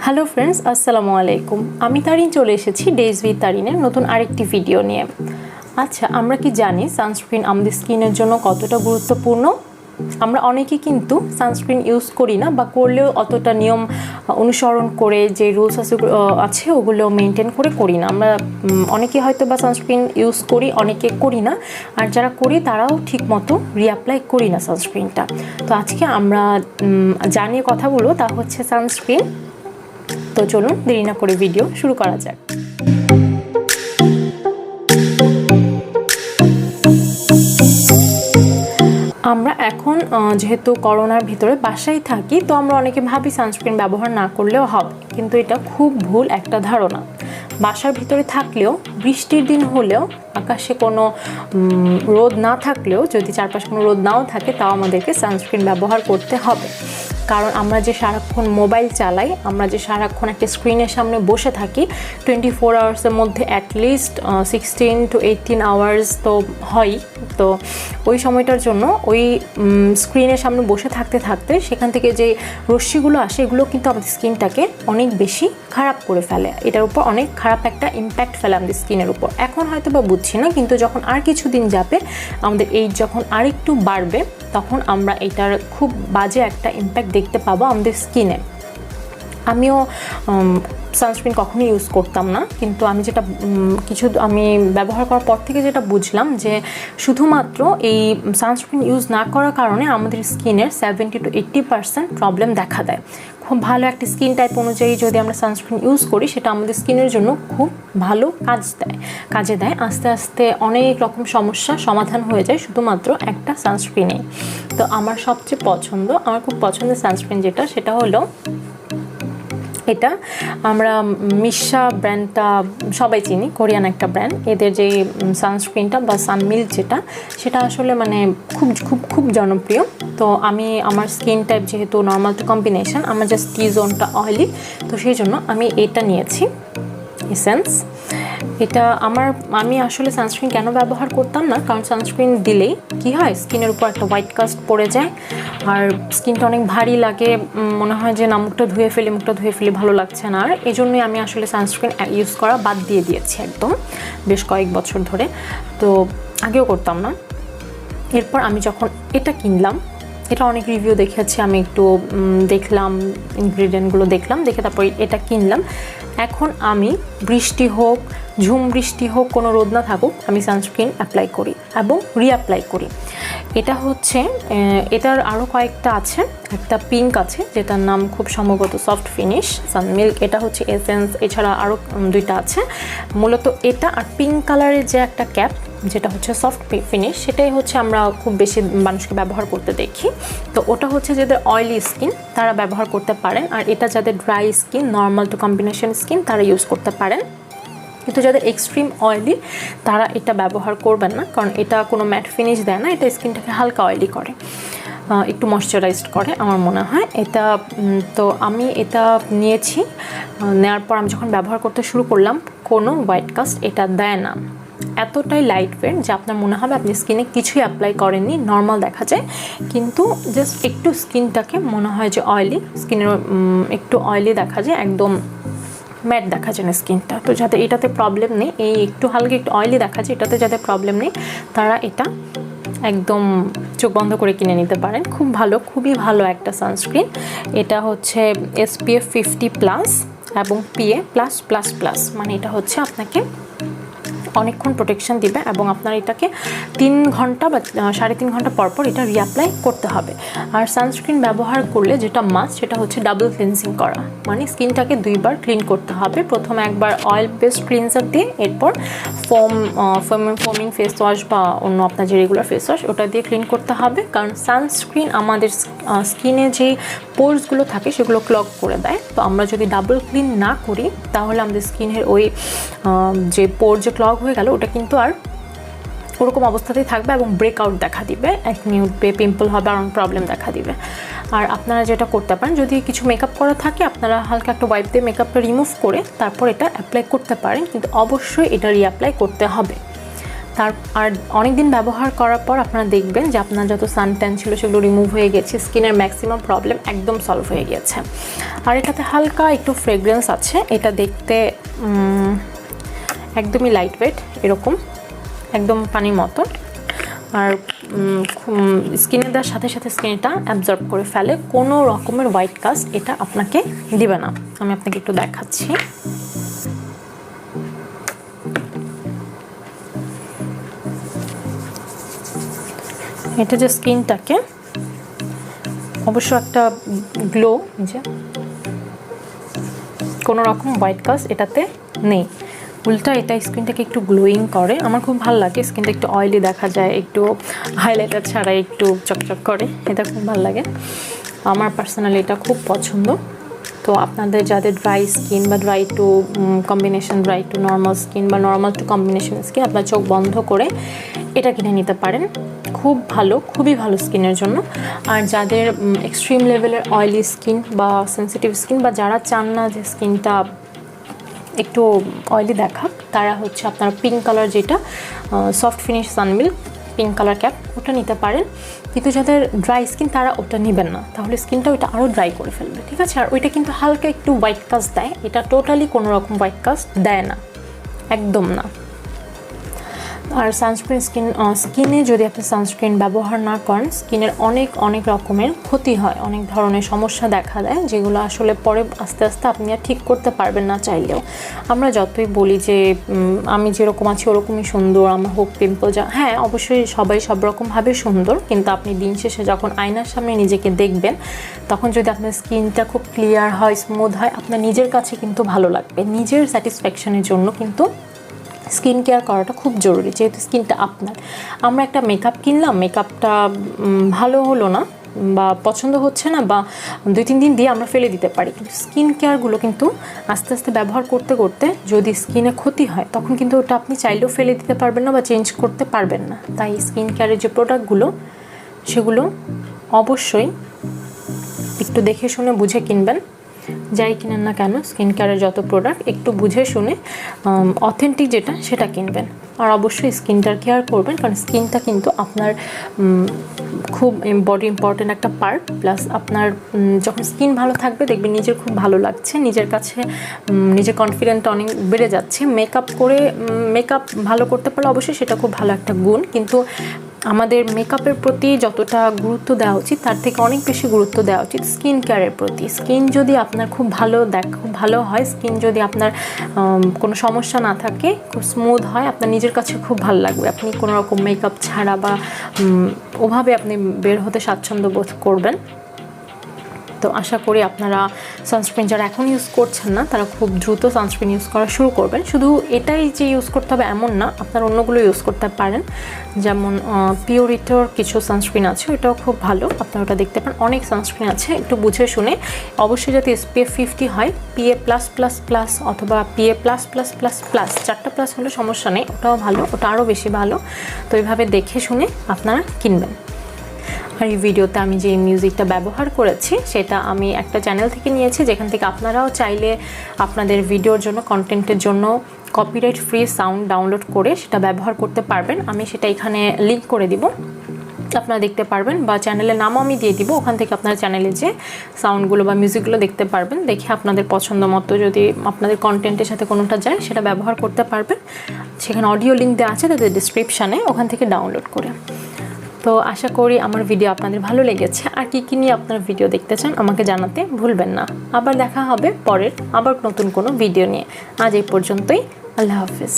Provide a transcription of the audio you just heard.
Hello friends, আসসালামু আলাইকুম। আমি তারিন চলে এসেছি ডেজ উইথ তারিনের নতুন আরেকটি ভিডিও নিয়ে। আচ্ছা, আমরা কি জানি সানস্ক্রিন আমাদের স্কিনের জন্য কতটা গুরুত্বপূর্ণ? আমরা অনেকে কিন্তু সানস্ক্রিন ইউজ করি না, বা করলেও অতটা নিয়ম অনুসরণ করে যে রুলস আছে ওগুলো মেনটেন করে করি না। আমরা অনেকে হয়তো বা সানস্ক্রিন ইউজ করি, অনেকে করি না, আর যারা করি তারাও ঠিক মতো রিঅ্যাপ্লাই করি না সানস্ক্রিনটা। তো আজকে আমরা জানিয়ে কথা বলবো, তা হচ্ছে সানস্ক্রিন। তো চলুন দেরি না করে ভিডিও শুরু করা যাক। আমরা এখন যেহেতু করোনার ভিতরে বাসায় থাকি, তো আমরা অনেকে ভাবি সানস্ক্রিন ব্যবহার না করলেও হবে, কিন্তু এটা খুব ভুল একটা ধারণা। বাসার ভিতরে থাকলেও, বৃষ্টির দিন হলেও, আকাশে কোনো রোদ না থাকলেও, যদি চারপাশে কোনো রোদ নাও থাকে, তাও আমাদেরকে সানস্ক্রিন ব্যবহার করতে হবে। কারণ আমরা যে সারাক্ষণ মোবাইল চালাই, আমরা যে সারাক্ষণ একটা স্ক্রিনের সামনে বসে থাকি, 24 আওয়ার্সের মধ্যে অ্যাটলিস্ট 16 to 18 আওয়ার্স তো হয়। তো ওই সময়টার জন্য ওই স্ক্রিনের সামনে বসে থাকতে থাকতে সেখান থেকে যে রশ্মিগুলো আসে, এগুলো কিন্তু আমাদের স্কিনটাকে অনেক বেশি খারাপ করে ফেলে। এটার উপর অনেক খারাপ একটা ইম্প্যাক্ট ফেলে আমাদের স্কিনের উপর। এখন হয়তো বা বুঝছি না, কিন্তু যখন আর কিছুদিন যাবে, আমাদের এইজ যখন আরেকটু বাড়বে, তখন আমরা এটার খুব বাজে একটা ইম্প্যাক্ট দেখতে পাবো আমাদের স্কিনে। আমিও সানস্ক্রিন কখনোই ইউজ করতাম না, কিন্তু আমি ব্যবহার করার পর থেকে যেটা বুঝলাম, যে শুধুমাত্র এই সানস্ক্রিন ইউজ না করার কারণে আমাদের স্কিনের 70 to 80% প্রবলেম দেখা দেয়। খুব ভালো একটা স্কিন টাইপ অনুযায়ী যদি আমরা সানস্ক্রিন ইউজ করি, সেটা আমাদের স্কিনের জন্য খুব ভালো কাজে দেয়। আস্তে আস্তে অনেক রকম সমস্যার সমাধান হয়ে যায় শুধুমাত্র একটা সানস্ক্রিনে। তো আমার খুব পছন্দের সানস্ক্রিন সেটা হলো এটা। আমরা মিশা ব্র্যান্ডটা সবাই চিনি, কোরিয়ান একটা ব্র্যান্ড। এদের যে সানস্ক্রিনটা বা সানমিল্ক সেটা আসলে মানে খুব খুব খুব জনপ্রিয়। তো আমার স্কিন টাইপ যেহেতু নর্মাল টু কম্বিনেশন, আমার জাস্ট টি জোনটা অয়েলি, তো সেই জন্য আমি এটা নিয়েছি, এসেন্স। এটা আমি আসলে সানস্ক্রিন কেন ব্যবহার করতাম না, কারণ সানস্ক্রিন দিলেই কি হয়, স্কিনের উপর একটা হোয়াইট কাস্ট পড়ে যায়, আর স্কিনটা অনেক ভারী লাগে, মনে হয় যে মুখটা ধুয়ে ফেলি, ভালো লাগছে না। আর এই জন্যই আমি আসলে সানস্ক্রিন ইউজ করা বাদ দিয়ে দিয়েছি একদম, বেশ কয়েক বছর ধরে। তো আগেও করতাম না। এরপর আমি যখন এটা কিনলাম, এটা অনেক রিভিউ দেখেছি, আমি একটু দেখলাম, ইনগ্রিডিয়েন্টগুলো দেখে তারপর এটা কিনলাম। এখন আমি বৃষ্টি হোক, ঝুম বৃষ্টি হোক, কোনো রোদ না থাকুক, আমি সানস্ক্রিন অ্যাপ্লাই করি এবং রিঅ্যাপ্লাই করি। এটার আরও কয়েকটা আছে। একটা পিঙ্ক আছে, যেটার নাম খুব সম্ভবত সফট ফিনিশ সানমিল্ক, এটা হচ্ছে এসেন্স। এছাড়া আরও দুইটা আছে। মূলত এটা আর পিঙ্ক কালারের যে একটা ক্যাপ, যেটা হচ্ছে সফট ফিনিশ, সেটাই হচ্ছে আমরা খুব বেশি মানুষকে ব্যবহার করতে দেখি। তো ওটা হচ্ছে যাদের অয়েলি স্কিন তারা ব্যবহার করতে পারেন, আর এটা যাদের dry skin, normal to combination skin, তারা ইউজ করতে পারেন। কিন্তু যাদের এক্সট্রিম অয়েলি তারা এটা ব্যবহার করবেন না, কারণ এটা কোনো ম্যাট ফিনিশ দেয় না, এটা স্কিনটাকে হালকা অয়েলি করে, একটু ময়শ্চারাইজড করে আমার মনে হয় এটা। তো আমি এটা নিয়েছি, নেওয়ার পর আমি যখন ব্যবহার করতে শুরু করলাম, কোনো হোয়াইট কাস্ট এটা দেয় না। এতটাই লাইট ওয়েট যে আপনার মনে হবে আপনি স্কিনে কিছুই অ্যাপ্লাই করেননি, নর্মাল দেখা যায়, কিন্তু জাস্ট একটু স্কিনটাকে মনে হয় যে অয়েলি, স্কিনের একটু অয়েলি দেখা যায়, একদম ম্যাট দেখা যায় না স্কিনটা। তো যাদের এটাতে প্রবলেম নেই, এই একটু হালকা একটু অয়েলি দেখা যায়, এটাতে যাদের প্রবলেম নেই, তারা এটা একদম চোখ বন্ধ করে কিনে নিতে পারেন। খুবই ভালো একটা সানস্ক্রিন। এটা হচ্ছে SPF 50+ এবং PA+++, মানে এটা হচ্ছে আপনাকে অনেকক্ষণ প্রোটেকশন দিবে, এবং আপনার এটাকে 3 ঘন্টা বা 3.5 ঘন্টা পরপর এটা রিঅ্যাপ্লাই করতে হবে। আর সানস্ক্রিন ব্যবহার করলে যেটা মাস্ট, সেটা হচ্ছে ডাবল ক্লিনজিং করা, মানে স্কিনটাকে 2বার ক্লিন করতে হবে। প্রথমে একবার অয়েল বেসড ক্লিনজার দিয়ে, এরপর ফোমিং ফেস ওয়াশ বা অন্য আপনার যে রেগুলার ফেস ওয়াশ, ওটা দিয়ে ক্লিন করতে হবে। কারণ সানস্ক্রিন আমাদের স্কিনে যে পোরসগুলো থাকে সেগুলো ক্লগ করে দেয়। তো আমরা যদি ডাবল ক্লিন না করি, তাহলে আমাদের স্কিনের ওই যে পোর যে ক্লগ হয়ে গেল, ওটা কিন্তু আর ওরকম অবস্থাতেই থাকবে এবং ব্রেকআউট দেখা দিবে, একনি উঠবে, পিম্পল হবে, আর প্রবলেম দেখা দিবে। আর আপনারা যেটা করতে পারেন, যদি কিছু মেকআপ করা থাকে, আপনারা হালকা একটা ওয়াইপ দিয়ে মেকআপটা রিমুভ করে তারপর এটা অ্যাপ্লাই করতে পারেন, কিন্তু অবশ্যই এটা রিঅ্যাপ্লাই করতে হবে। আর অনেক দিন ব্যবহার করার পর আপনারা দেখবেন যে আপনার যত সানট্যান ছিল সেগুলো রিমুভ হয়ে গেছে, স্কিনের ম্যাক্সিমাম প্রবলেম একদম সলভ হয়ে গিয়েছে। আর এটাতে হালকা একটু ফ্রেগ্রেন্স আছে, এটা দেখতে একদমই লাইট ওয়েট, এরকম একদম পানির মতো। আর স্কিনে দেওয়ার সাথে সাথে স্কিনটা অ্যাবজর্ব করে ফেলে, কোনো রকমের হোয়াইট কাস্ট এটা আপনাকে দিবে না। আমি আপনাকে একটু দেখাচ্ছি। এটা যে স্কিনটাকে অবশ্য একটা গ্লো, যে কোনো রকম হোয়াইট কাস্ট এটাতে নেই, উল্টা এটা স্কিনটাকে একটু গ্লোয়িং করে। আমার খুব ভালো লাগে, স্কিনটা একটু অয়েলি দেখা যায়, একটু হাইলাইটার ছাড়া একটু চকচক করে, এটা খুব ভালো লাগে আমার পার্সোনালি, এটা খুব পছন্দ। তো আপনাদের যাদের ড্রাই স্কিন বা dry two combination, dry two normal skin বা নর্মাল টু কম্বিনেশন স্কিন, আপনার চোখ বন্ধ করে এটা কিনে নিতে পারেন, খুব ভালো, খুবই ভালো স্কিনের জন্য। আর যাদের এক্সট্রিম লেভেলের অয়েলি স্কিন বা সেন্সিটিভ স্কিন, বা যারা চান না যে স্কিনটা একটু অয়েলি দেখাক, তারা হচ্ছে আপনার পিঙ্ক কালার, যেটা soft finish Sunmilk pink colour cap, ওটা নিতে পারেন। কিন্তু যাদের ড্রাই স্কিন তারা ওটা নেবেন না, তাহলে স্কিনটা ওইটা আরও ড্রাই করে ফেলবে, ঠিক আছে। আর ওইটা কিন্তু হালকা একটু হোয়াইট কাস্ট দেয়, এটা টোটালি কোনো রকম হোয়াইট কাস্ট দেয় না, একদম না। আর সানস্ক্রিন স্কিনে যদি আপনি সানস্ক্রিন ব্যবহার না করেন, স্কিনের অনেক রকমের ক্ষতি হয়, অনেক ধরনের সমস্যা দেখা দেয়, যেগুলো আসলে পরে আস্তে আস্তে আপনি আর ঠিক করতে পারবেন না চাইলেও। আমরা যতই বলি যে আমি যেরকম আছি ওরকমই সুন্দর, আমার হোক পিম্পল যা, হ্যাঁ অবশ্যই সবাই সব রকমভাবে সুন্দর, কিন্তু আপনি দিন শেষে যখন আয়নার সামনে নিজেকে দেখবেন, তখন যদি আপনার স্কিনটা খুব ক্লিয়ার হয়, স্মুথ হয়, আপনার নিজের কাছে কিন্তু ভালো লাগবে। নিজের স্যাটিসফ্যাকশনের জন্য কিন্তু স্কিন কেয়ার করাটা খুব জরুরি, যেহেতু স্কিনটা আপনার। আমরা একটা মেকআপ কিনলাম, মেকআপটা ভালো হলো না বা পছন্দ হচ্ছে না, বা 2-3 দিন দিয়ে আমরা ফেলে দিতে পারি, কিন্তু স্কিন কেয়ারগুলো কিন্তু আস্তে আস্তে ব্যবহার করতে করতে যদি স্কিনে ক্ষতি হয়, তখন কিন্তু ওটা আপনি চাইলেও ফেলে দিতে পারবেন না বা চেঞ্জ করতে পারবেন না। তাই স্কিন কেয়ারের যে প্রোডাক্টগুলো, সেগুলো অবশ্যই একটু দেখে শুনে বুঝে কিনবেন। যাই কিনেন না কেন, স্কিন কেয়ারের যত প্রোডাক্ট একটু বুঝে শুনে অথেন্টিক যেটা সেটা কিনবেন। আর অবশ্যই স্কিনটার কেয়ার করবেন, কারণ স্কিনটা কিন্তু আপনার খুব বডি ইম্পর্টেন্ট একটা পার্ট। প্লাস আপনার যখন স্কিন ভালো থাকবে, দেখবেন নিজের খুব ভালো লাগছে, নিজের কাছে নিজের কনফিডেন্টটা অনেক বেড়ে যাচ্ছে। মেকআপ ভালো করতে পারলে অবশ্যই সেটা খুব ভালো একটা গুণ, কিন্তু আমাদের মেকআপের প্রতি যতটা গুরুত্ব দেওয়া উচিত, তার থেকে অনেক বেশি গুরুত্ব দেওয়া উচিত স্কিন কেয়ারের প্রতি। স্কিন যদি আপনার খুব ভালো হয়, স্কিন যদি আপনার কোনো সমস্যা না থাকে, খুব স্মুথ হয়, আপনার নিজের কাছে খুব ভালো লাগবে, আপনি কোনো রকম মেকআপ ছাড়া বা ওভাবে আপনি বের হতে স্বাচ্ছন্দ্য বোধ করবেন। তো আশা করি আপনারা সানস্ক্রিন যারা এখন ইউজ করছেন না, তারা খুব দ্রুত সানস্ক্রিন ইউজ করা শুরু করবেন। শুধু এটাই যে ইউজ করতে হবে এমন না, আপনারা অন্যগুলো ইউজ করতে পারেন। যেমন পিওরিটোর কিছু সানস্ক্রিন আছে, ওটাও খুব ভালো, আপনারা ওটা দেখতে পারেন। অনেক সানস্ক্রিন আছে, একটু বুঝে শুনে, অবশ্যই যাতে SPF 50 হয়, PA+++ অথবা PA++++, 4টা প্লাস হলে সমস্যা নেই, ওটাও ভালো, ওটা আরও বেশি ভালো। তো এইভাবে দেখে শুনে আপনারা কিনবেন। আর এই ভিডিওতে আমি যে মিউজিকটা ব্যবহার করেছি, সেটা আমি একটা চ্যানেল থেকে নিয়েছি, যেখান থেকে আপনারাও চাইলে আপনাদের ভিডিওর জন্য, কন্টেন্টের জন্য কপিরাইট ফ্রি সাউন্ড ডাউনলোড করে সেটা ব্যবহার করতে পারবেন। আমি সেটা এখানে লিঙ্ক করে দিব, আপনারা দেখতে পারবেন, বা চ্যানেলের নামও আমি দিয়ে দিব। ওখান থেকে আপনারা চ্যানেলে যে সাউন্ডগুলো বা মিউজিকগুলো দেখতে পারবেন, দেখে আপনাদের পছন্দ মতো যদি আপনাদের কন্টেন্টের সাথে কোনোটা যায়, সেটা ব্যবহার করতে পারবেন। সেখানে অডিও লিঙ্ক দেওয়া আছে তাদের ডিসক্রিপশানে, ওখান থেকে ডাউনলোড করে। তো আশা করি আমার ভিডিও আপনাদের ভালো লেগেছে। আর কী নিয়ে আপনারা ভিডিও দেখতে চান আমাকে জানাতে ভুলবেন না। আবার দেখা হবে পরের নতুন কোনো ভিডিও নিয়ে। আজ এই পর্যন্তই, আল্লাহ হাফিজ।